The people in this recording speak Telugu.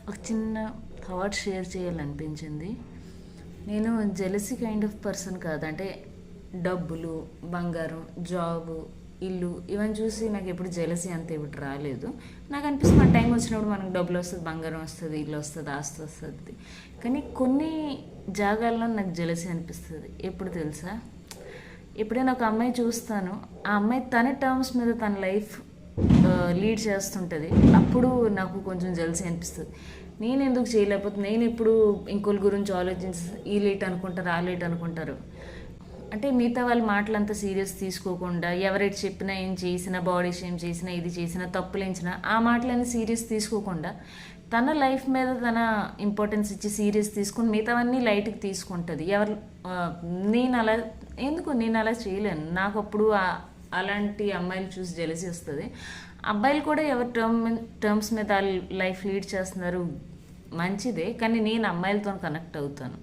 ఒక చిన్న థాట్ షేర్ చేయాలనిపించింది. నేను జెలసీ కైండ్ ఆఫ్ పర్సన్ కాదు. అంటే డబ్బులు, బంగారం, జాబు, ఇల్లు ఇవన్నీ చూసి నాకు ఎప్పుడు జెలసీ అంత ఇప్పుడు రాలేదు. నాకు అనిపిస్తుంది మన టైం వచ్చినప్పుడు మనకు డబ్బులు వస్తుంది, బంగారం వస్తుంది, ఇల్లు వస్తుంది, ఆస్తి వస్తుంది. కానీ కొన్ని జాగాల్లో నాకు జెలసీ అనిపిస్తుంది. ఎప్పుడు తెలుసా? ఎప్పుడైనా ఒక అమ్మాయి చూస్తాను, ఆ అమ్మాయి తన టర్మ్స్ మీద తన లైఫ్ లీడ్ చేస్తుంటుంది. అప్పుడు నాకు కొంచెం జెలసీ అనిపిస్తుంది. నేను ఎందుకు చేయలేకపోతే, నేను ఎప్పుడు ఇంకోళ్ళ గురించి ఆలోచించి ఈ లేట్ అనుకుంటారు, ఆ లేట్ అనుకుంటారు. అంటే మిగతా వాళ్ళ మాటలంతా సీరియస్ తీసుకోకుండా, ఎవరైతే చెప్పినా, ఏం చేసినా, బాడీ షేమ్ చేసినా, ఇది చేసినా, తప్పులేంచినా ఆ మాటలన్నీ సీరియస్ తీసుకోకుండా తన లైఫ్ మీద తన ఇంపార్టెన్స్ ఇచ్చి సీరియస్ తీసుకుని మిగతావన్నీ లైట్కి తీసుకుంటుంది. నేను అలా చేయలేను. నాకు అప్పుడు అలాంటి అమ్మాయిలు చూసి జెలసీ వస్తుంది. అబ్బాయిలు కూడా ఎవరి టర్మ్స్ మీద లైఫ్ లీడ్ చేస్తున్నారు, మంచిదే. కానీ నేను అమ్మాయిలతో కనెక్ట్ అవుతాను.